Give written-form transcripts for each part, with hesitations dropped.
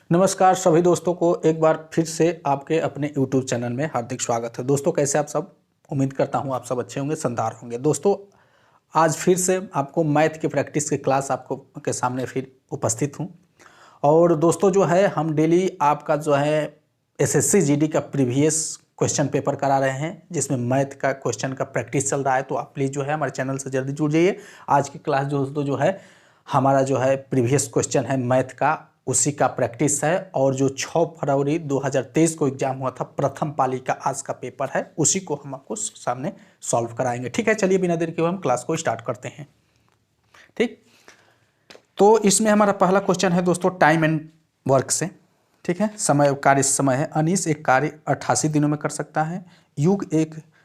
नमस्कार सभी दोस्तों को एक बार फिर से आपके अपने YouTube चैनल में हार्दिक स्वागत है। दोस्तों कैसे आप सब? उम्मीद करता हूँ आप सब अच्छे होंगे, शानदार होंगे। दोस्तों आज फिर से आपको मैथ की प्रैक्टिस की क्लास आपको के सामने फिर उपस्थित हूँ। और दोस्तों जो है हम डेली आपका जो है एसएससी जीडी का प्रीवियस क्वेश्चन पेपर करा रहे हैं, जिसमें मैथ का क्वेश्चन का प्रैक्टिस चल रहा है। तो आप प्लीज़ जो है हमारे चैनल से जल्दी जुड़ जाइए। आज की क्लास दोस्तों जो है हमारा जो है प्रीवियस क्वेश्चन है मैथ का, उसी का प्रैक्टिस है। और जो 6 फरवरी 2023 को एग्जाम हुआ था प्रथम पाली का, आज का पेपर है, उसी को हम आपको सामने सॉल्व कराएंगे। ठीक है, चलिए बिना देर के हम क्लास को स्टार्ट करते हैं। ठीक, तो इसमें हमारा पहला क्वेश्चन है दोस्तों टाइम एंड वर्क से। ठीक है, समय कार्य समय है। अनीस एक कार्य 88 दिनों में कर सकता है।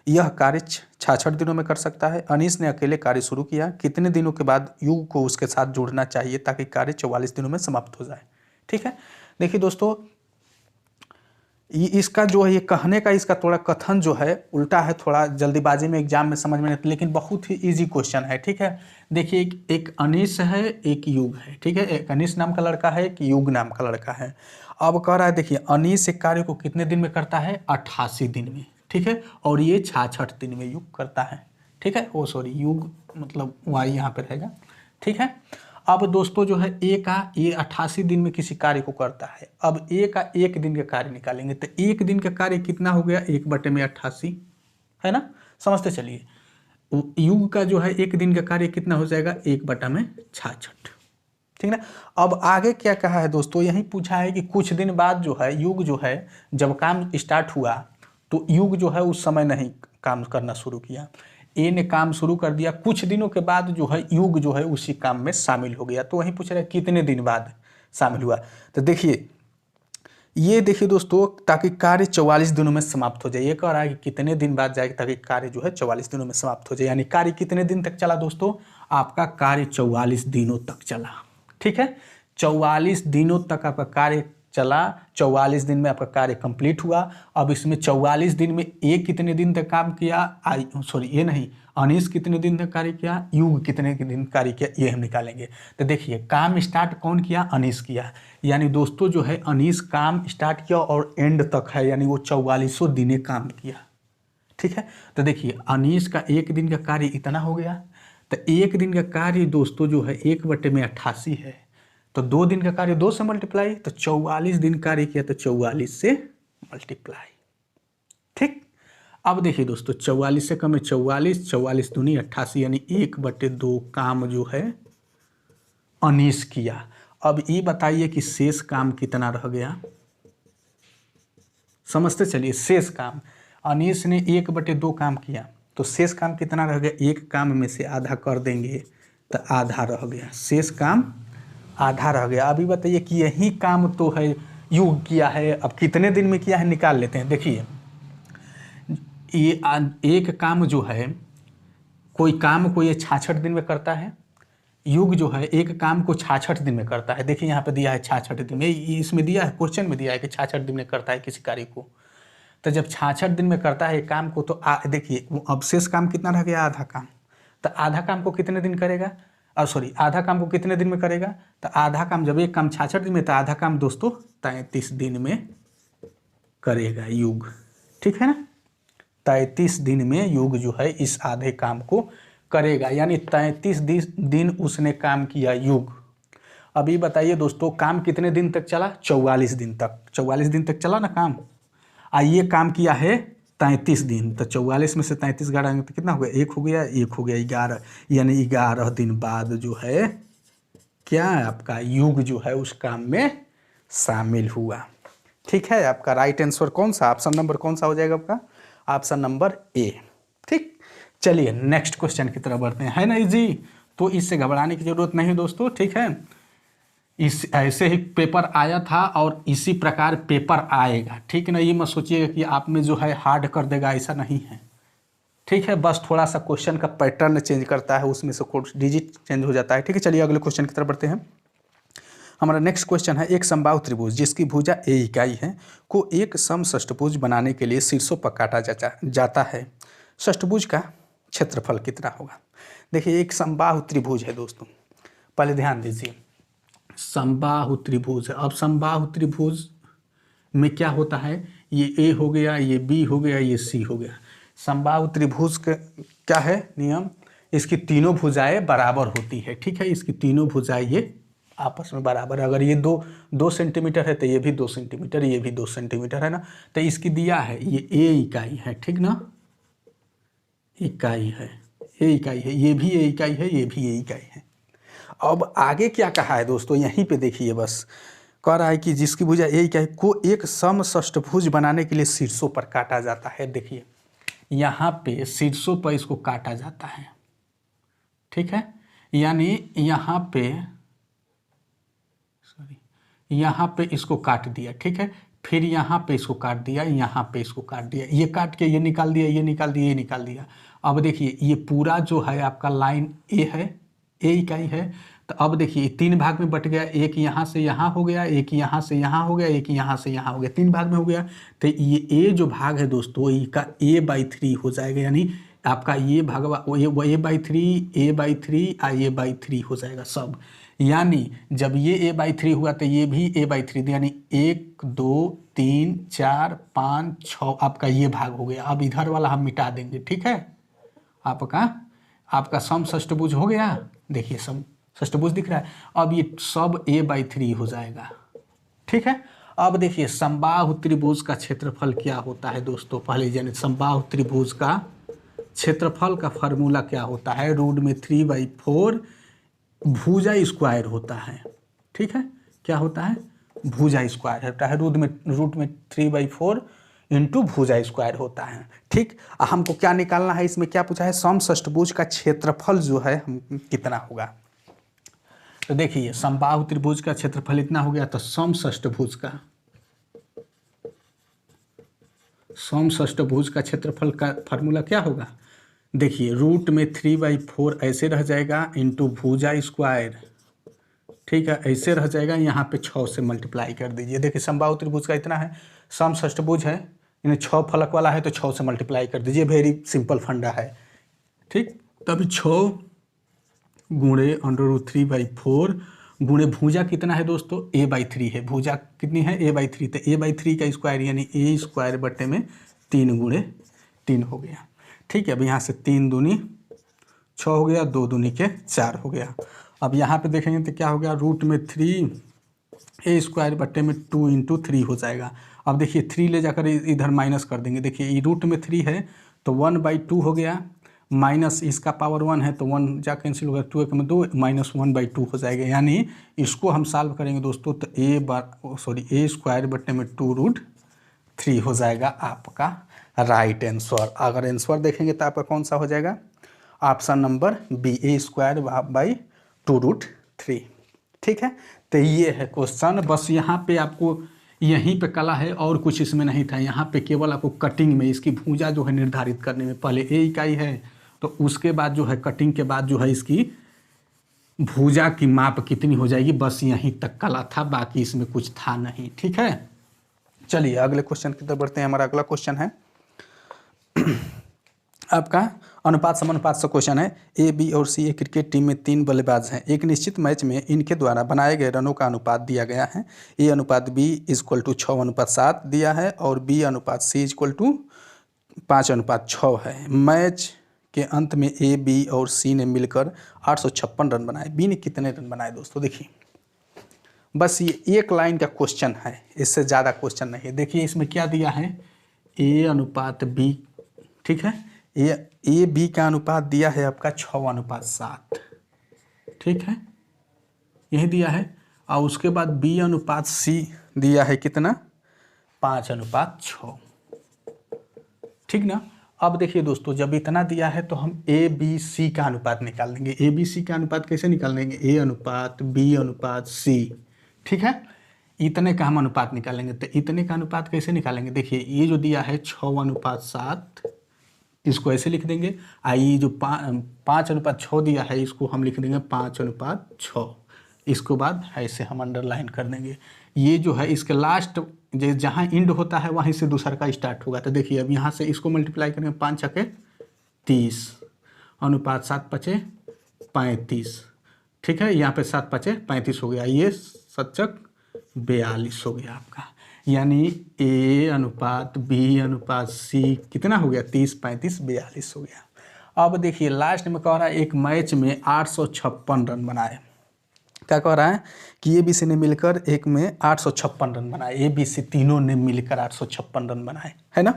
यह कार्य 66 दिनों में कर सकता है। अनीस ने अकेले कार्य शुरू किया। कितने दिनों के बाद युग को उसके साथ जोड़ना चाहिए ताकि कार्य 44 दिनों में समाप्त हो जाए? ठीक है, देखिए दोस्तों इसका जो है ये कहने का इसका थोड़ा कथन जो है उल्टा है, थोड़ा जल्दीबाजी में एग्जाम में समझ में नहीं, लेकिन बहुत ही इजी क्वेश्चन है। ठीक है, देखिए एक अनीस है, एक युग है। ठीक है, एक अनीस नाम का लड़का है, एक युग नाम का लड़का है। अब कह रहा है देखिए अनीस एक कार्य को कितने दिन में करता है? 88 दिन में। ठीक है, और ये 66 दिन में युग करता है। ठीक है, ओ सॉरी युग मतलब वाई यहाँ पे रहेगा। ठीक है, अब दोस्तों जो है ए का ये 88 दिन में किसी कार्य को करता है। अब ए का एक दिन का कार्य निकालेंगे तो एक दिन का कार्य कितना हो गया? 1/88 है ना, समझते चलिए। युग का जो है एक दिन का कार्य कितना हो जाएगा? 1/66। ठीक है ना। अब आगे क्या कहा है दोस्तों, यही पूछा है कि कुछ दिन बाद जो है युग जो है जब काम स्टार्ट हुआ तो युग जो है उस समय नहीं काम करना शुरू किया। ए ने काम शुरू कर दिया, कुछ दिनों के बाद जो है युग जो है उसी काम में शामिल हो गया। तो वहीं पूछ रहा है कितने दिन बाद शामिल हुआ। तो देखिए ये देखिए दोस्तों, ताकि कार्य 44 दिनों में समाप्त हो जाए। ये कह रहा है कि कितने दिन बाद जाएगा ताकि कार्य जो है 44 दिनों में समाप्त हो जाए। यानी कार्य कितने दिन तक चला दोस्तों? आपका कार्य 44 दिनों तक चला। ठीक है, 44 दिनों तक आपका कार्य चला। 44 दिन में आपका कार्य कंप्लीट हुआ। अब इसमें 44 दिन में ए कितने दिन तक काम किया? ये नहीं, अनीस कितने दिन तक कार्य किया, युग कितने दिन कार्य किया, ये हम निकालेंगे। तो देखिए काम स्टार्ट कौन किया? अनीस किया। यानी दोस्तों जो है अनीस काम स्टार्ट किया और एंड तक है, यानी वो 44 दिने काम किया। ठीक है, तो देखिए अनीस का एक दिन का कार्य इतना हो गया। तो एक दिन का कार्य दोस्तों जो है 1/88 है, तो 2 दिन का कार्य 2 से मल्टीप्लाई, तो 44 दिन कार्य किया तो 44 से मल्टीप्लाई। ठीक, अब देखिए दोस्तों 44 से कम है 44, 44 दूनी 88, यानी 1/2 काम जो है अनीस किया। अब ये बताइए कि शेष काम कितना रह गया? समझते चलिए, शेष काम अनीस ने 1/2 काम किया तो शेष काम कितना रह गया? एक काम में से आधा कर देंगे तो आधा रह गया, शेष काम आधा रह गया। अभी बताइए कि यही काम तो है युग किया है, अब कितने दिन में किया है निकाल लेते हैं। देखिए ये एक काम जो है, कोई काम को ये 66 दिन में करता है। युग जो है एक काम को 66 दिन में करता है। देखिए यहाँ पे दिया है 66 दिन में, इसमें दिया है क्वेश्चन में दिया है कि 66 दिन में करता है किसी कार्य को। तो जब 66 दिन में करता है काम को तो देखिए अब शेष काम कितना रह गया? आधा काम। तो आधा काम को कितने दिन करेगा? आधा काम को कितने दिन में करेगा? तो आधा काम, जब एक काम 66 दिन में तो आधा काम दोस्तों 33 दिन में करेगा युग। ठीक है ना, 33 दिन में युग जो है इस आधे काम को करेगा, यानी 33 दिन उसने काम किया युग। अभी बताइए दोस्तों काम कितने दिन तक चला? 44 दिन तक। 44 दिन तक चला ना काम। ये काम किया है 33 दिन, तो 44 में से 33 घटाएंगे तो कितना हो गया? 1 हो गया, 1 हो गया 11, यानी 11 दिन बाद जो है क्या आपका युग जो है उस काम में शामिल हुआ। ठीक है, आपका राइट आंसर कौन सा, ऑप्शन नंबर कौन सा हो जाएगा आपका? Option number A. ठीक, चलिए नेक्स्ट क्वेश्चन की तरफ बढ़ते हैं। है ना इजी, तो इससे घबराने की जरूरत नहीं दोस्तों। ठीक है, इस ऐसे ही पेपर आया था और इसी प्रकार पेपर आएगा। ठीक है ना, ये मत सोचिएगा कि आप में जो है हार्ड कर देगा, ऐसा नहीं है। ठीक है, बस थोड़ा सा क्वेश्चन का पैटर्न चेंज करता है, उसमें से कुछ डिजिट चेंज हो जाता है। ठीक है, चलिए अगले क्वेश्चन की तरफ बढ़ते हैं। हमारा नेक्स्ट क्वेश्चन है, एक समबाहु त्रिभुज जिसकी भुजा ए इकाई है को एक समषष्टभुज बनाने के लिए शीर्षों पर काटा जाता है। षष्टभुज का क्षेत्रफल कितना होगा? देखिए एक समबाहु त्रिभुज है दोस्तों, पहले ध्यान दीजिए। समबाहु त्रिभुज है। अब समबाहु त्रिभुज में क्या होता है, ये ए हो गया, ये बी हो गया, ये सी हो गया। समबाहु त्रिभुज का क्या है नियम, इसकी तीनों भुजाएं बराबर होती है, ठीक है, इसकी तीनों भुजाएं ये आपस में बराबर है। अगर ये 2 सेंटीमीटर है तो ये भी 2 सेंटीमीटर, ये भी 2 सेंटीमीटर है ना, तो इसकी दिया है ये ए इकाई है, ठीक ना, इकाई है, ए इकाई है, ये भी ए इकाई है, ये भी ए इकाई है। अब आगे क्या कहा है दोस्तों, यहीं पे देखिए, बस कह रहा है कि जिसकी भुजा ए इकाई को एक समषष्ठभुज बनाने के लिए शीर्षों पर काटा जाता है। देखिए यहाँ पे शीर्षों पर इसको काटा जाता है, ठीक है, यानी यहाँ पे यहाँ पे इसको काट दिया, ठीक है, फिर यहाँ पे इसको काट दिया, यहाँ पे इसको काट दिया, ये काट के ये निकाल दिया, ये निकाल दिया, ये निकाल दिया। अब देखिए ये पूरा जो है आपका लाइन ए है, ए इकाई है। तो अब देखिए 3 भाग में बट गया, एक यहाँ से यहाँ हो गया, एक यहाँ से यहाँ हो गया, एक यहाँ से यहाँ हो गया, 3 भाग में हो गया। तो ये ए जो भाग है दोस्तों, इसका a/3 हो जाएगा, यानी आपका ये भाग a/3, a/3 और a/3 हो जाएगा सब। यानी जब ये a/3 हुआ तो ये भी a/3, यानी 1 2 3 4 5 6 आपका ये भाग हो गया। अब इधर वाला हम मिटा देंगे, ठीक है, आपका समषष्ठभुज हो गया। देखिए समषष्ठभुज दिख रहा है। अब ये सब a/3 हो जाएगा, ठीक है। अब देखिए समबाहु त्रिभुज का क्षेत्रफल क्या होता है दोस्तों, पहले जाने समबाहु त्रिभुज का क्षेत्रफल का फार्मूला क्या होता है, √3/4 भुजा स्क्वायर होता है, ठीक है, क्या होता है, भुजा स्क्वायर होता है, रूट में 3/4 इंटू भुजा स्क्वायर होता है, ठीक। हमको क्या निकालना है, इसमें क्या पूछा है, समषष्ठभुज का क्षेत्रफल जो है कितना होगा। तो देखिए समबाहु त्रिभुज का क्षेत्रफल इतना हो गया, तो समषष्ठभुज का क्षेत्रफल का फार्मूला क्या होगा, देखिए रूट में 3/4 ऐसे रह जाएगा इंटू भुजा स्क्वायर, ठीक है, ऐसे रह जाएगा, यहाँ पे 6 से मल्टीप्लाई कर दीजिए। देखिए समबाहु त्रिभुज का इतना है, समषष्ठभुज है, इन्हें 6 फलक वाला है तो 6 से मल्टीप्लाई कर दीजिए, वेरी सिंपल फंडा है, ठीक। तभी 6 गुणे √3/4 गुणे भुजा कितना है दोस्तों, a/3 है, भुजा कितनी है, a/3, तो a/3 का स्क्वायर यानी a² बटे में 3 गुणे 3 हो गया, ठीक है। अब यहाँ से 3 दूनी 6 हो गया, 2 दूनी के 4 हो गया। अब यहाँ पे देखेंगे तो क्या हो गया, रूट में 3 a² बटे में 2 × 3 हो जाएगा। अब देखिए 3 ले जाकर इधर माइनस कर देंगे, देखिए ये रूट में 3 है तो 1/2 हो गया, माइनस इसका पावर 1 है तो 1 जा कैंसिल हो गया, 2 में 2 -1/2 हो जाएगा। यानी इसको हम सॉल्व करेंगे दोस्तों तो a² बटे में 2√3 हो जाएगा आपका राइट आंसर। अगर आंसर देखेंगे तो आपका कौन सा हो जाएगा, ऑप्शन नंबर बी, a² / 2√3, ठीक है। तो ये है क्वेश्चन, बस यहाँ पे आपको यहीं पे कला है और कुछ इसमें नहीं था। यहाँ पे केवल आपको कटिंग में इसकी भुजा जो है निर्धारित करने में, पहले ए इकाई है तो उसके बाद जो है कटिंग के बाद जो है इसकी भुजा की माप कितनी हो जाएगी, बस यहीं तक कला था, बाकी इसमें कुछ था नहीं, ठीक है। चलिए अगले क्वेश्चन की तरफ बढ़ते हैं। हमारा अगला क्वेश्चन है आपका अनुपात समानुपात से क्वेश्चन है। ए, बी और सी एक क्रिकेट टीम में 3 बल्लेबाज हैं। एक निश्चित मैच में इनके द्वारा बनाए गए रनों का अनुपात दिया गया है। ए अनुपात बी = 6:7 दिया है और बी अनुपात सी = 5:6 है। मैच के अंत में ए, बी और सी ने मिलकर 856 रन बनाए। बी ने कितने रन बनाए दोस्तों, देखिए बस ये एक लाइन का क्वेश्चन है, इससे ज़्यादा क्वेश्चन नहीं है। देखिए इसमें क्या दिया है, ए अनुपात बी, ठीक है, ए बी का अनुपात दिया है आपका 6:7, ठीक है, यही दिया है। और उसके बाद बी अनुपात सी दिया है कितना, 5:6, ठीक ना। अब देखिए दोस्तों जब इतना दिया है तो हम ए बी सी का अनुपात निकाल देंगे। ए बी सी का अनुपात कैसे निकाल देंगे, ए अनुपात बी अनुपात सी, ठीक है, इतने का हम अनुपात निकालेंगे। तो इतने का अनुपात कैसे निकालेंगे, देखिए ये जो दिया है 6:7, इसको ऐसे लिख देंगे। आई जो 5:6 दिया है इसको हम लिख देंगे 5:6, इसको बाद ऐसे हम अंडरलाइन कर देंगे। ये जो है इसके लास्ट जहाँ इंड होता है वहीं से दूसरा का स्टार्ट होगा। तो देखिए अब यहाँ से इसको मल्टीप्लाई करेंगे, 5×6 = 30, अनुपात 7×5 = 35, ठीक है, यहाँ पे 7 5 35 हो गया, ये 7 42 हो गया आपका, यानी A अनुपात B अनुपात C कितना हो गया, 30 35 42 हो गया। अब देखिए लास्ट में कह रहा है एक मैच में 856 रन बनाए। क्या कह रहा है कि ABC ने मिलकर एक में 856 रन बनाए, ABC तीनों ने मिलकर 856 रन बनाए, है ना,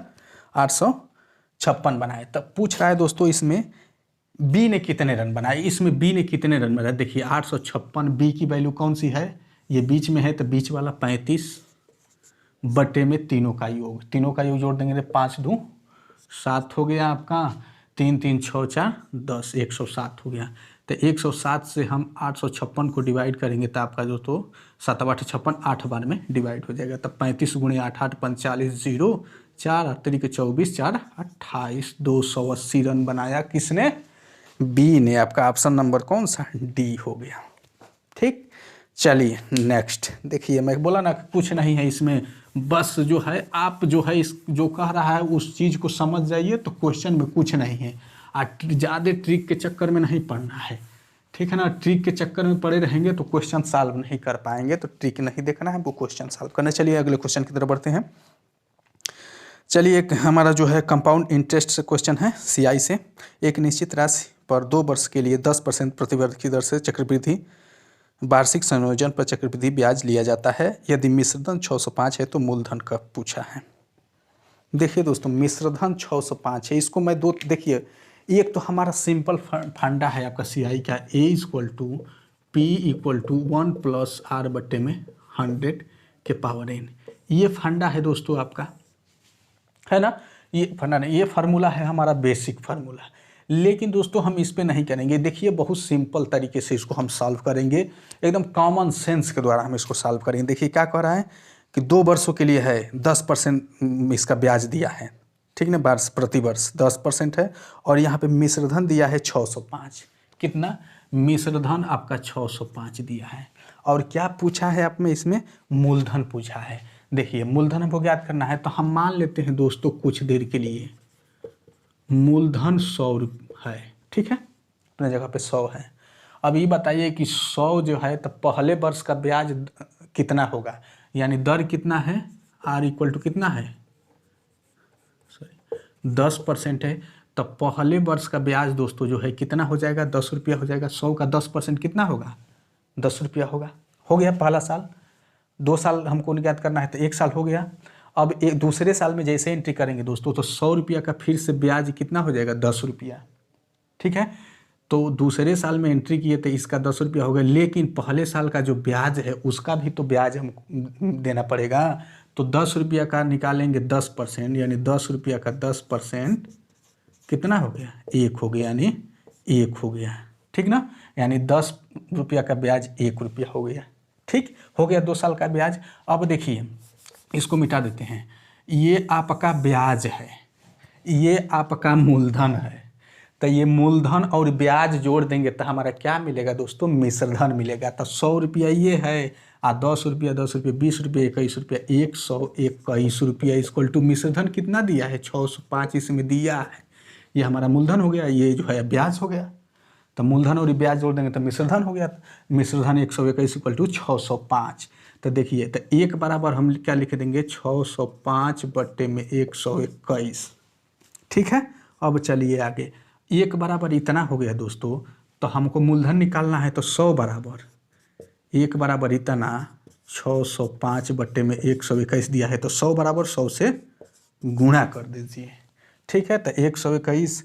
856 बनाए। तब पूछ रहा है दोस्तों इसमें बी ने कितने रन बनाए, इसमें बी ने कितने रन बनाए। देखिए 856, बी की वैल्यू कौन सी है, ये बीच में है तो बीच वाला 35 बटे में तीनों का योग, तीनों का योग जोड़ देंगे तो 5 दूँ 7 हो गया आपका, 3 3 6 4 10, 107 हो गया। तो 107 से हम 856 को डिवाइड करेंगे तो आपका जो तो 7 8 56 8 बार में डिवाइड हो जाएगा। तब 35 गुणे 8 8 45 0 4 8 3 24 4 28, 280 रन बनाया किसने, बी ने। आपका ऑप्शन नंबर कौन सा, डी हो गया। ठीक, चलिए नेक्स्ट देखिए, मैं बोला ना कुछ नहीं है इसमें, बस जो है आप जो है इस जो कह रहा है उस चीज़ को समझ जाइए तो क्वेश्चन में कुछ नहीं है। ज़्यादा ट्रिक के चक्कर में नहीं पढ़ना है, ठीक है ना, ट्रिक के चक्कर में पड़े रहेंगे तो क्वेश्चन सॉल्व नहीं कर पाएंगे, तो ट्रिक नहीं देखना है, वो क्वेश्चन सॉल्व करना। चलिए अगले क्वेश्चन की तरफ बढ़ते हैं। चलिए एक हमारा जो है कंपाउंड इंटरेस्ट से क्वेश्चन है CI से। एक निश्चित राशि पर 2 वर्ष के लिए 10% प्रतिवर्ष की दर से चक्रवृद्धि वार्षिक संयोजन पर चक्रवृद्धि ब्याज लिया जाता है। यदि मिश्रधन 605 है तो मूलधन का पूछा है। देखिए दोस्तों मिश्रधन 605 है, इसको मैं दो देखिए, एक तो हमारा सिंपल फंडा है आपका CI का, A = P = 1 + R बट्टे में 100 के पावर n, ये फंडा है दोस्तों आपका, है ना, ये फंडा नहीं, ये फार्मूला है हमारा बेसिक फार्मूला। लेकिन दोस्तों हम इस पे नहीं करेंगे, देखिए बहुत सिंपल तरीके से इसको हम सॉल्व करेंगे, एकदम कॉमन सेंस के द्वारा हम इसको सॉल्व करेंगे। देखिए क्या कह रहा है कि 2 वर्षों के लिए है 10% इसका ब्याज दिया है, ठीक ना, वर्ष प्रति वर्ष 10% है, और यहाँ पे मिश्रधन दिया है 605, कितना, मिश्रधन आपका 605 दिया है, और क्या पूछा है आप में इसमें, मूलधन पूछा है। देखिए मूलधन हमको ज्ञात करना है, तो हम मान लेते हैं दोस्तों कुछ देर के लिए मूलधन 100 है, ठीक है, अपने जगह पे 100 है। अब ये बताइए कि 100 जो है तो पहले वर्ष का ब्याज कितना होगा, यानी दर कितना है, R = कितना है, 10% है, तो पहले वर्ष का ब्याज दोस्तों जो है कितना हो जाएगा, 10 रुपया हो जाएगा। 100 का 10% कितना होगा, 10 रुपया होगा। हो गया पहला साल, 2 साल हमको ज्ञात करना है तो 1 साल हो गया। अब एक दूसरे साल में जैसे एंट्री करेंगे दोस्तों तो 100 रुपया का फिर से ब्याज कितना हो जाएगा, 10 रुपया, ठीक है। तो दूसरे साल में एंट्री किए तो इसका 10 रुपया हो गया, लेकिन पहले साल का जो ब्याज है उसका भी तो ब्याज हम देना पड़ेगा, तो 10 रुपया का निकालेंगे 10%, यानी 10 रुपया का 10% कितना हो गया, 1 हो गया, यानी 1 हो गया, ठीक ना, यानी 10 रुपया का ब्याज 1 रुपया हो गया, ठीक हो गया 2 साल का ब्याज। अब देखिए इसको मिटा देते हैं, ये आपका ब्याज है, ये आपका मूलधन है, तो ये मूलधन और ब्याज जोड़ देंगे तो हमारा क्या मिलेगा दोस्तों, मिश्रधन मिलेगा। तो 100 रुपया ये है, 10 रुपया 10 रुपया 20 रुपया 21 रुपया 121 रुपया इक्वल टू मिश्रधन कितना दिया है, 605 इसमें दिया है, ये हमारा मूलधन हो गया, ये जो है ब्याज हो गया। तो मूलधन और ब्याज जोड़ देंगे तो मिश्रधन हो गया, मिश्रधन 121 = 605। तो देखिए तो 1 बराबर हम क्या लिख देंगे, 605 बट्टे में 121, ठीक है। अब चलिए आगे, 1 बराबर इतना हो गया दोस्तों, तो हमको मूलधन निकालना है, तो 100 बराबर 1 बराबर इतना 605 बट्टे में 121 दिया है, तो 100 बराबर 100 से गुणा कर दीजिए, ठीक है। तो 121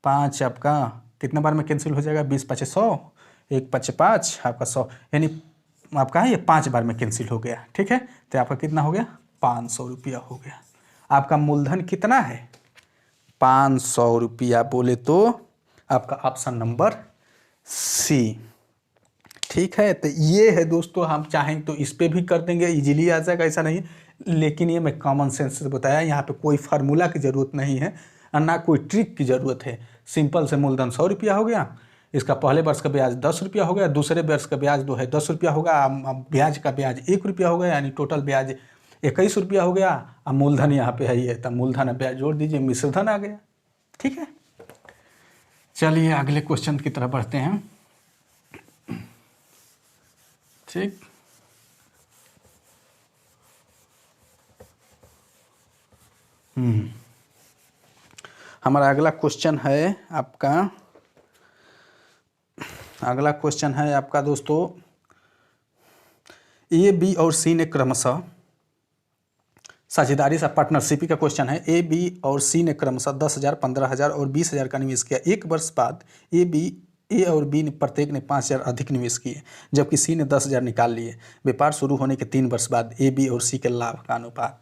5 आपका कितना बार में कैंसिल हो जाएगा, 20 5 100, 1 5 5 आपका 100, यानी आपका है ये 5 बार में कैंसिल हो गया, ठीक है। तो आपका कितना हो गया, 500 रुपया हो गया। आपका मूलधन कितना है, 500 रुपया, बोले तो आपका ऑप्शन नंबर C, ठीक है। तो ये है दोस्तों, हम चाहें तो इस पे भी कर देंगे, इजीली आ जाएगा, ऐसा नहीं, लेकिन ये मैं कॉमन सेंस से बताया, यहाँ पे कोई फार्मूला की ज़रूरत नहीं है और ना कोई ट्रिक की ज़रूरत है। सिंपल से मूलधन 100 रुपया हो गया, इसका पहले वर्ष का ब्याज 10 रुपया हो गया, दूसरे वर्ष का ब्याज जो है 10 रुपया होगा, ब्याज का ब्याज 1 रुपया हो गया, यानी टोटल ब्याज 21 रुपया हो गया। अब मूलधन यहाँ पे है, ये तो मूलधन ब्याज जोड़ दीजिए, मिश्रधन आ गया, ठीक है। चलिए अगले क्वेश्चन की तरफ बढ़ते हैं। ठीक। हमारा अगला क्वेश्चन है आपका, अगला क्वेश्चन है आपका दोस्तों, ए बी और सी ने क्रमशः साझेदारी सा पार्टनरशिप का क्वेश्चन है। ए बी और सी ने क्रमशः 10,000, 15,000 और 20,000 का निवेश किया। एक वर्ष बाद ए और बी ने प्रत्येक ने 5,000 अधिक निवेश किए, जबकि सी ने 10,000 निकाल लिए। व्यापार शुरू होने के 3 वर्ष बाद ए बी और सी के लाभ का अनुपात।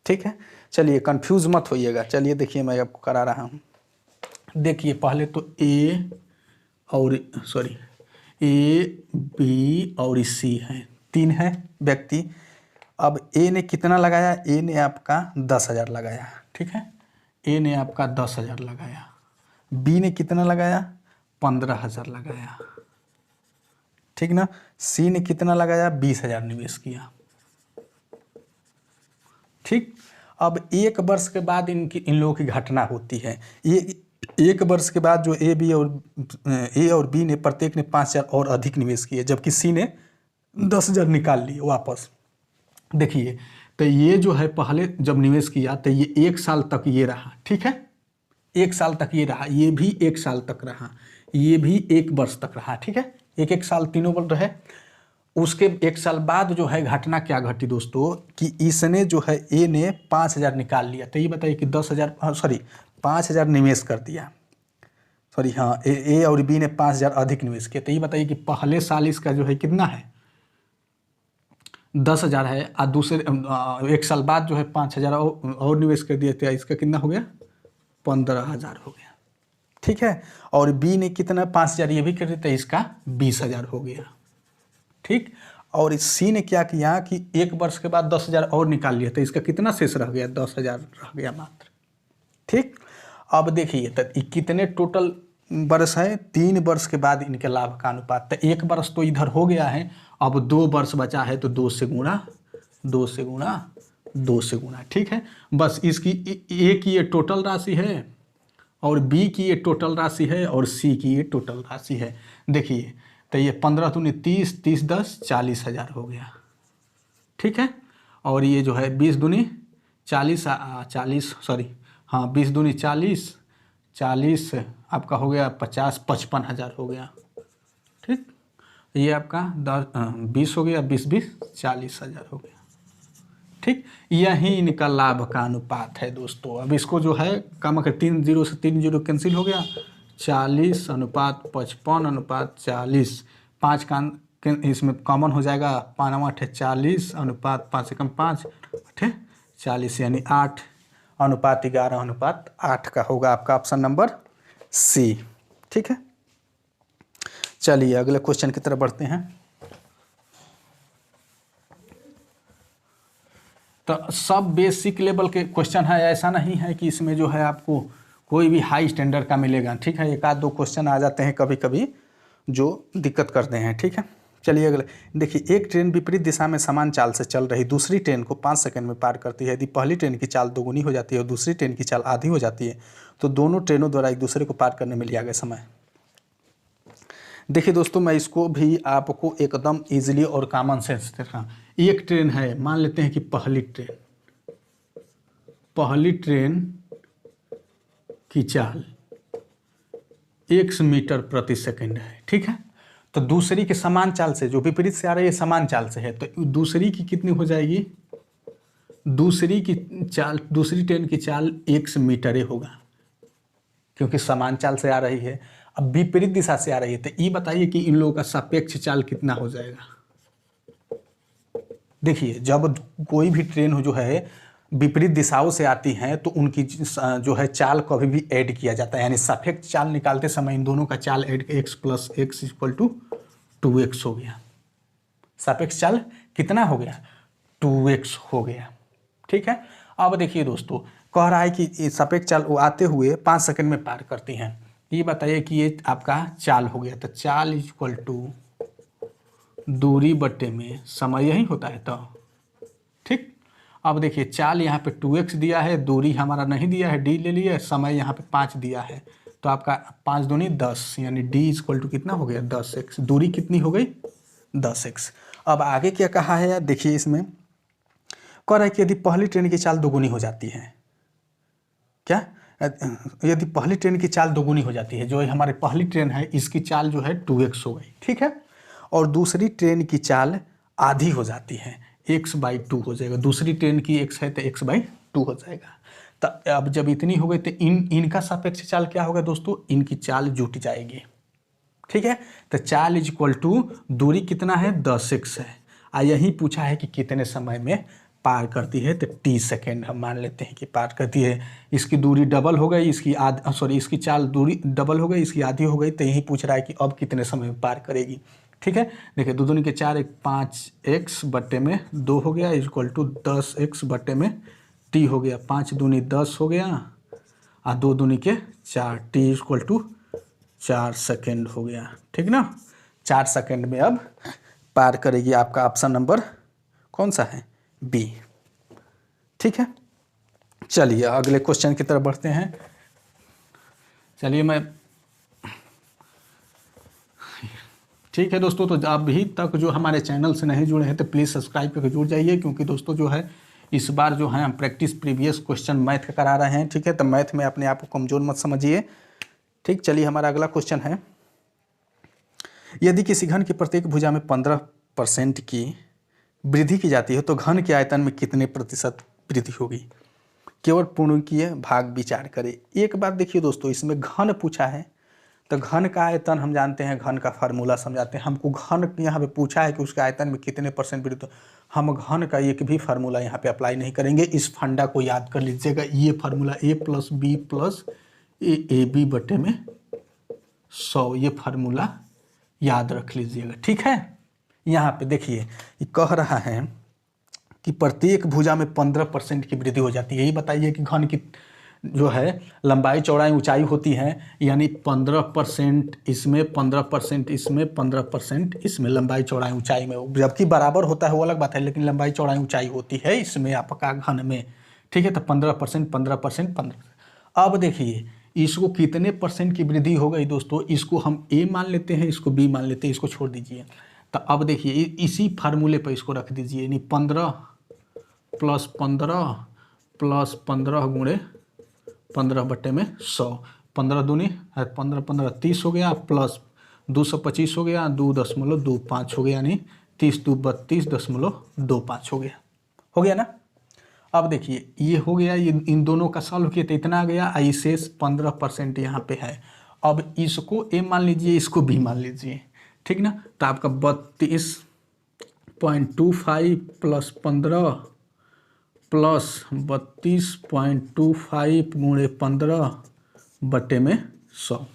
ठीक है, चलिए कंफ्यूज मत होइएगा। चलिए देखिए मैं आपको करा रहा हूँ। देखिए पहले तो ए बी और सी हैं, 3 है व्यक्ति। अब ए ने कितना लगाया, ए ने आपका 10,000 लगाया। ठीक है, ए ने आपका 10,000 लगाया। बी ने कितना लगाया, 15,000 लगाया। ठीक ना। सी ने कितना लगाया, 20,000 निवेश किया। ठीक। अब 1 वर्ष के बाद इन लोगों की घटना होती है। ये 1 वर्ष के बाद जो ए और बी ने प्रत्येक ने 5,000 और अधिक निवेश किए, जबकि सी ने 10,000 निकाल लिए वापस। देखिए तो ये जो है पहले जब निवेश किया तो ये 1 साल तक ये रहा। ठीक है, 1 साल तक ये रहा, ये भी 1 साल तक रहा, ये भी 1 वर्ष तक रहा। ठीक है, 1-1 साल तीनों बोल रहे। उसके 1 साल बाद जो है घटना क्या घटी दोस्तों, कि इसने जो है ए ने 5,000 निकाल लिया। तो ये बताइए कि 5,000 निवेश कर दिया। ए और बी ने 5,000 अधिक निवेश किया। तो ये बताइए कि पहले साल इसका जो है कितना है, 10,000 है, और दूसरे 1 साल बाद जो है 5,000 और निवेश कर दिया। तो इसका कितना हो गया, 15,000 हो गया। ठीक है, और बी ने कितना 5,000 ये भी कर दिया, तो इसका 20,000 हो गया। ठीक, और सी ने क्या किया कि 1 वर्ष के बाद 10,000 और निकाल लिया, तो इसका कितना शेष रह गया, 10,000 रह गया मात्र। ठीक, अब देखिए तो कितने टोटल वर्ष है, 3 वर्ष के बाद इनके लाभ का अनुपात। तो 1 वर्ष तो इधर हो गया है, अब 2 वर्ष बचा है, तो 2 से गुणा। ठीक है, बस इसकी ए की ये टोटल राशि है, और बी की ये टोटल राशि है, और सी की ये टोटल राशि है। देखिए तो ये 15 दूनी 30, 30 10 40,000 हो गया। ठीक है, और ये जो है 20 दूनी 40 20 दूनी 40 आपका हो गया 50, 55,000 हो गया। ठीक, ये आपका 20 हो गया, 20 20 40,000 हो गया। ठीक, यही इनका लाभ का अनुपात है दोस्तों। अब इसको जो है कम कर 3 0 से 3 0 कैंसिल हो गया, 40 अनुपात 55 अनुपात 40, 5 का इसमें कॉमन हो जाएगा, 5 8 40 अनुपात 5 से कम 5 8 40, यानी 8 अनुपात 11 अनुपात 8 का होगा आपका ऑप्शन नंबर सी। ठीक है, चलिए अगले क्वेश्चन की तरफ बढ़ते हैं। तो सब बेसिक लेवल के क्वेश्चन है, ऐसा नहीं है कि इसमें जो है आपको कोई भी हाई स्टैंडर्ड का मिलेगा। ठीक है, 1-2 क्वेश्चन आ जाते हैं कभी कभी जो दिक्कत करते हैं। ठीक है, चलिए अगले देखिए। एक ट्रेन विपरीत दिशा में समान चाल से चल रही दूसरी ट्रेन को 5 सेकंड में पार करती है। यदि पहली ट्रेन की चाल दोगुनी हो जाती है और दूसरी ट्रेन की चाल आधी हो जाती है, तो दोनों ट्रेनों द्वारा एक दूसरे को पार करने में लिया गया समय। देखिए दोस्तों, मैं इसको भी आपको एकदम ईजिली और कॉमन सेंस दे रहा हूँ। एक ट्रेन है, मान लेते हैं कि पहली ट्रेन की चाल 1 मीटर प्रति सेकंड है। ठीक है, तो दूसरी के समान चाल से, जो विपरीत से आ रही है समान चाल से है, तो दूसरी की कितनी हो जाएगी, दूसरी ट्रेन की चाल 1 मीटर होगा, क्योंकि समान चाल से आ रही है। अब विपरीत दिशा से आ रही है, तो ये बताइए कि इन लोगों का सापेक्ष चाल कितना हो जाएगा। देखिए जब कोई भी ट्रेन हो जो है विपरीत दिशाओं से आती हैं, तो उनकी जो है चाल कभी भी ऐड किया जाता है, यानी सापेक्ष चाल निकालते समय इन दोनों का चाल ऐड x + x = 2x हो गया। सापेक्ष चाल कितना हो गया, 2x हो गया। ठीक है, अब देखिए दोस्तों, कह रहा है कि सापेक्ष चाल वो आते हुए 5 सेकंड में पार करती हैं। ये बताइए कि ये आपका चाल हो गया, तो चाल = दूरी बट्टे में समय यही होता है। तो ठीक, अब देखिए चाल यहाँ पे 2x दिया है, दूरी हमारा नहीं दिया है, d ले लिया, समय यहाँ पे 5 दिया है, तो आपका 5 दूनी 10, यानी d = कितना हो गया, 10x। दूरी कितनी हो गई, 10x। अब आगे क्या कहा है यार, देखिए इसमें कह रहा है कि यदि पहली ट्रेन की चाल दोगुनी हो जाती है, क्या यदि पहली ट्रेन की चाल दोगुनी हो जाती है, जो हमारी पहली ट्रेन है इसकी चाल जो है 2x हो गई, ठीक है, और दूसरी ट्रेन की चाल आधी हो जाती है, x/2 हो जाएगा। दूसरी ट्रेन की x है तो x/2 हो जाएगा। तो अब जब इतनी हो गई तो इनका सापेक्ष चाल क्या होगा दोस्तों, इनकी चाल जुट जाएगी, ठीक है। तो चाल इज इक्वल टू दूरी कितना है 10x है, यही पूछा है कि कितने समय में पार करती है, तो t सेकेंड हम मान लेते हैं कि पार करती है। इसकी दूरी डबल हो गई, इसकी चाल दूरी डबल हो गई, इसकी आधी हो गई, तो यही पूछ रहा है कि अब कितने समय में पार करेगी, ठीक है। देखिए 2 दूनी के 4, 5x बटे में 2 हो गया इक्वल टू 10x बटे में t हो गया, 5 दूनी 10 हो गया और 2 दूनी के 4, t इक्वल टू 4 सेकेंड हो गया, ठीक ना। 4 सेकेंड में अब पार करेगी। आपका ऑप्शन नंबर कौन सा है, बी, ठीक है। चलिए अगले क्वेश्चन की तरफ बढ़ते हैं। चलिए ठीक है दोस्तों, तो अभी तक जो हमारे चैनल से नहीं जुड़े हैं तो प्लीज़ सब्सक्राइब करके जुड़ जाइए, क्योंकि दोस्तों जो है इस बार जो है हम प्रैक्टिस प्रीवियस क्वेश्चन मैथ का करा रहे हैं, ठीक है। तो मैथ में अपने आप को कमज़ोर मत समझिए, ठीक। चलिए हमारा अगला क्वेश्चन है, यदि किसी घन की प्रत्येक भुजा में 15% की वृद्धि की जाती है तो घन के आयतन में कितने प्रतिशत वृद्धि होगी, केवल पूर्णकीय भाग विचार करें। एक बात देखिए दोस्तों, इसमें घन पूछा है तो घन का आयतन हम जानते हैं, घन का फार्मूला समझाते हैं। हमको घन यहाँ पे पूछा है कि उसके आयतन में कितने % वृद्धि, हम घन का एक भी फार्मूला यहाँ पे अप्लाई नहीं करेंगे। इस फंडा को याद कर लीजिएगा, ये फार्मूला a + b + ab बटे में 100, ये फार्मूला याद रख लीजिएगा, ठीक है। यहाँ पे देखिए ये कह रहा है कि प्रत्येक भुजा में 15% की वृद्धि हो जाती है। यही बताइए कि घन की जो है लंबाई चौड़ाई ऊंचाई होती है, यानी 15% इसमें, 15% इसमें, 15% इसमें, लंबाई चौड़ाई ऊंचाई में, जबकि बराबर होता है वो अलग बात है, लेकिन लंबाई चौड़ाई ऊंचाई होती है इसमें आपका घन में, ठीक है। तो 15%, 15%, 15। अब देखिए इसको कितने % की वृद्धि हो गई दोस्तों, इसको हम a मान लेते हैं, इसको b मान लेते हैं, इसको छोड़ दीजिए। तो अब देखिए इसी फार्मूले पर इसको रख दीजिए, यानी 15 + 15 + 15 गुणे 15 बटे में 100, 15 दूनी 15, 15 30 हो गया, प्लस 225 हो गया, 2.25 हो गया, यानी 30 2 32.25 हो गया ना। अब देखिए ये हो गया, ये इन दोनों का सॉल्व किया तो इतना आ गया, शेष 15% यहाँ पे है। अब इसको a मान लीजिए, इसको b मान लीजिए, ठीक ना। तो आपका 32.25 + 15 प्लस 32.25 गुणे 15 बटे में 100,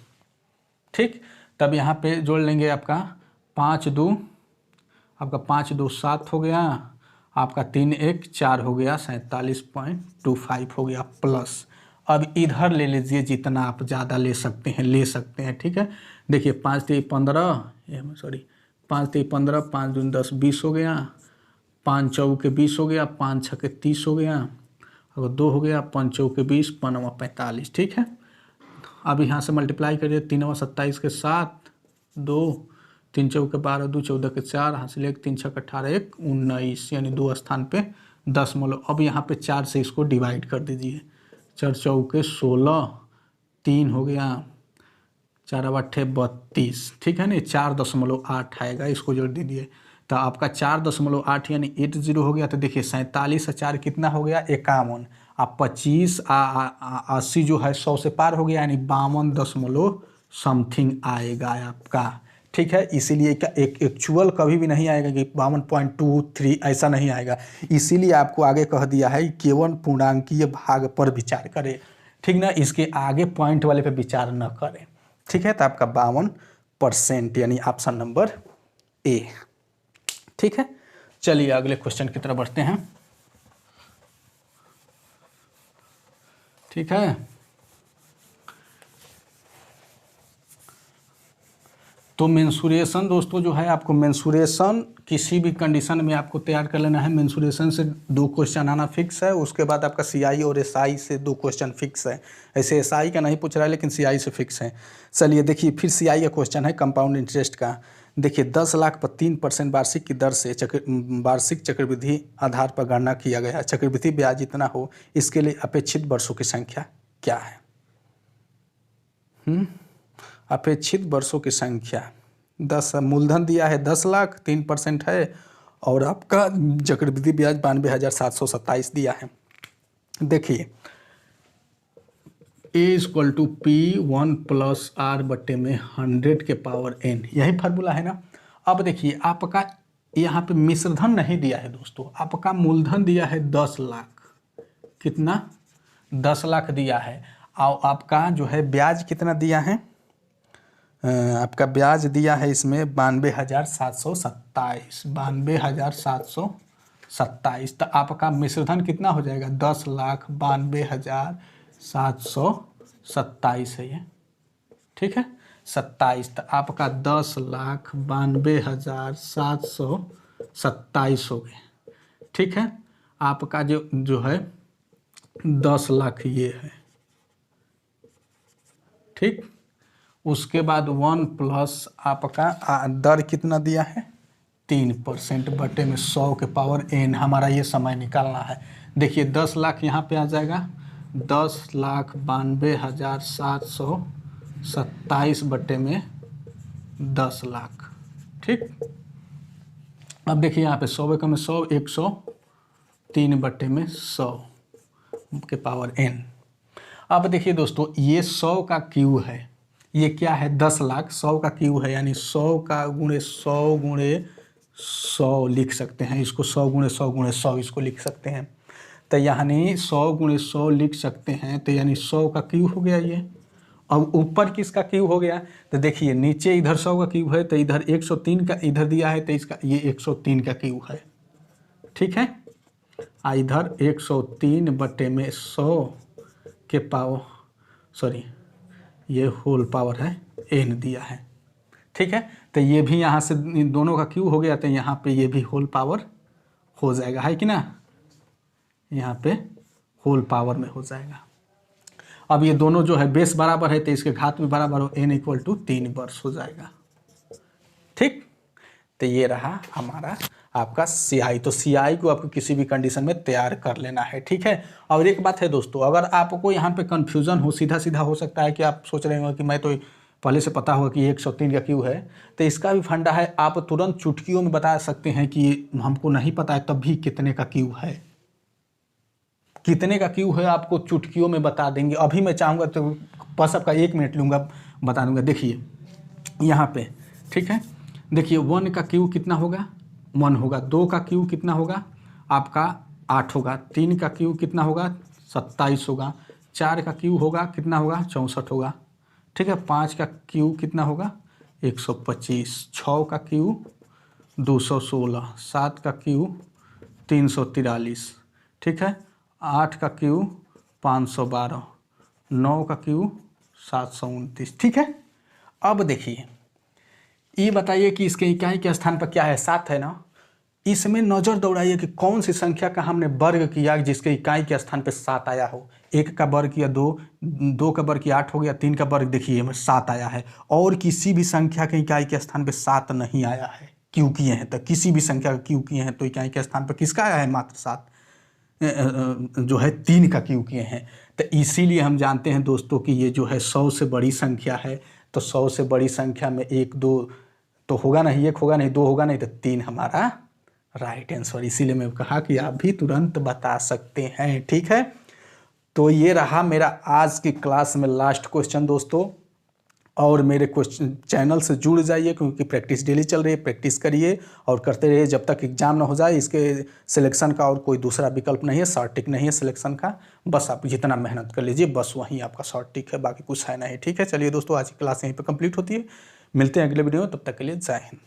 ठीक। तब यहाँ पे जोड़ लेंगे आपका 5 2 7 हो गया, आपका 3 1 4 हो गया, 47.25 हो गया, प्लस अब इधर ले लीजिए जितना आप ज़्यादा ले सकते हैं, ठीक है। देखिए 5 3 15, 5 3 15, 5 दूनी 10 20 हो गया, 5 चौके 20 हो गया, 5 छके 30 हो गया, और 2 हो गया, 5 चौके 20, 5 45, ठीक है। अब यहाँ से मल्टीप्लाई करिए, 3 27 के 7, 2 3 चौके 12, 2 14 के 4, हासिल 1 3 6 18 1 19, यानी 2 स्थान पे 10 मोल। अब यहाँ पे 4 से इसको डिवाइड कर दीजिए, 4 चौके 16, 3 हो गया, 4 8 32, ठीक है ना। 4.8 आएगा, इसको जोड़ दीजिए तो आपका 4.8 यानी 80 हो गया। तो देखिए 47 और 4 कितना हो गया, 51, आप 25 80 जो है 100 से पार हो गया, यानी 52 समथिंग आएगा आपका, ठीक है। इसीलिए एक एक्चुअल कभी भी नहीं आएगा कि 52.23 ऐसा नहीं आएगा, इसीलिए आपको आगे कह दिया है केवल पूर्णांकीय भाग पर विचार करें, ठीक ना। इसके आगे पॉइंट वाले पे विचार न करें, ठीक है। तो आपका 52% यानी ऑप्शन नंबर ए, ठीक है। चलिए अगले क्वेश्चन की तरफ बढ़ते हैं, ठीक है। तो मेंसुरेशन दोस्तों जो है, आपको मेंसुरेशन किसी भी कंडीशन में आपको तैयार कर लेना है। मेंसुरेशन से 2 क्वेश्चन आना फिक्स है, उसके बाद आपका सीआई और एसआई से 2 क्वेश्चन फिक्स है। ऐसे एसआई का नहीं पूछ रहा है, लेकिन सीआई से फिक्स है। चलिए देखिए फिर सीआई का क्वेश्चन है कंपाउंड इंटरेस्ट का। देखिए 10 लाख पर 3% वार्षिक की दर से वार्षिक चक्रवृद्धि आधार पर गणना किया गया है। चक्रवृद्धि ब्याज जितना हो इसके लिए अपेक्षित वर्षों की संख्या क्या है? अपेक्षित वर्षों की संख्या 10, मूलधन दिया है 10 लाख, 3% है और आपका चक्रवृद्धि ब्याज 92,727 दिया है। देखिए A=P1+R/100 यही फार्मूला है ना। अब देखिए आपका यहाँ पे मिश्रधन नहीं दिया है दोस्तों, आपका मूलधन दिया है 10 लाख। कितना? 10 लाख दिया है और आपका जो है ब्याज कितना दिया है? आपका ब्याज दिया है इसमें 92,727, 92,727। तो आपका मिश्रधन कितना हो जाएगा? 10 लाख 92,727 है ये, ठीक है 27। तो आपका 10 लाख 92,727 हो गए, ठीक है। आपका जो है 10 लाख ये है, ठीक। उसके बाद 1 प्लस आपका दर कितना दिया है? 3% बटे में 100 के पावर n, हमारा ये समय निकालना है। देखिए 10 लाख यहाँ पे आ जाएगा 10,92,727 बटे में 10 लाख, ठीक। अब देखिए यहाँ पे 100 का में 100, 103 बटे में 100 के पावर n। अब देखिए दोस्तों ये 100 का क्यू है, ये क्या है? 10 लाख 100 का क्यू है, यानी 100 का गुणे 100 गुणे 100 लिख सकते हैं इसको, 100 गुणे 100 गुणे 100 इसको लिख सकते हैं। तो यानी 100 गुणे 100 लिख सकते हैं, तो यानी 100 का क्यू हो गया ये। अब ऊपर किसका क्यू हो गया? तो देखिए नीचे इधर 100 का क्यू है, तो इधर 103 का इधर दिया है, तो इसका ये 103 का क्यू है, ठीक है। इधर 103 बटे में 100 के पावर, सॉरी ये होल पावर है n दिया है, ठीक है। तो ये भी यहाँ से दोनों का क्यू हो गया, तो यहाँ पे ये भी होल पावर हो जाएगा, है कि ना, यहाँ पे होल पावर में हो जाएगा। अब ये दोनों जो है बेस बराबर है, तो इसके घात भी बराबर हो, n=3 वर्ष हो जाएगा, ठीक। तो ये रहा हमारा आपका CI। तो CI को आपको किसी भी कंडीशन में तैयार कर लेना है, ठीक है। और एक बात है दोस्तों, अगर आपको यहाँ पे कन्फ्यूज़न हो, सीधा सीधा हो सकता है कि आप सोच रहे हो कि मैं तो पहले से पता होगा कि 103 का क्यू है, तो इसका भी फंडा है, आप तुरंत चुटकियों में बता सकते हैं कि हमको नहीं पता है तब भी कितने का क्यू है, कितने का क्यू है आपको चुटकियों में बता देंगे। अभी मैं चाहूँगा तो बस आपका 1 मिनट लूँगा, बता दूँगा। देखिए यहाँ पे, ठीक है, देखिए 1 का क्यू कितना होगा? 1 होगा। 2 का क्यू कितना होगा? आपका 8 होगा। 3 का क्यू कितना होगा? 27 होगा। 4 का क्यू होगा कितना होगा? 64 होगा, ठीक है। 5 का क्यू कितना होगा? 125। 6 का क्यू 216। 7 का क्यू 343, ठीक है। 8 का क्यू 512। 9 का क्यू 729, ठीक है। अब देखिए ये बताइए कि इसके इकाई के स्थान पर क्या है? 7 है ना। इसमें नज़र दौड़ाइए कि कौन सी संख्या का हमने वर्ग किया जिसके इकाई के स्थान पे 7 आया हो। 1 का वर्ग किया 2, 2 का वर्ग किया 8 हो गया, 3 का वर्ग देखिए हमें 7 आया है। और किसी भी संख्या के इकाई के स्थान पे 7 नहीं आया है, क्यों किए हैं? तो किसी भी संख्या का क्यों किए हैं तो इकाई के स्थान पर किसका आया है? मात्र 7 जो है 3 का क्यों किए हैं। तो इसीलिए हम जानते हैं दोस्तों कि ये जो है 100 से बड़ी संख्या है। तो 100 से बड़ी संख्या में 1 2 तो होगा नहीं, 1 होगा नहीं, 2 होगा नहीं, तो 3 हमारा राइट आंसर। इसीलिए मैं कहा कि आप भी तुरंत बता सकते हैं, ठीक है। तो ये रहा मेरा आज की क्लास में लास्ट क्वेश्चन दोस्तों। और मेरे क्वेश्चन चैनल से जुड़ जाइए क्योंकि प्रैक्टिस डेली चल रही है, प्रैक्टिस करिए और करते रहिए जब तक एग्जाम ना हो जाए। इसके सिलेक्शन का और कोई दूसरा विकल्प नहीं है, शॉर्ट टिक नहीं है सिलेक्शन का। बस आप जितना मेहनत कर लीजिए बस वहीं आपका शॉर्ट टिक है, बाकी कुछ है नहीं, ठीक है। चलिए दोस्तों आज की क्लास यहीं पर कंप्लीट होती है, मिलते हैं अगले वीडियो में, तब तक के लिए जय हिंद।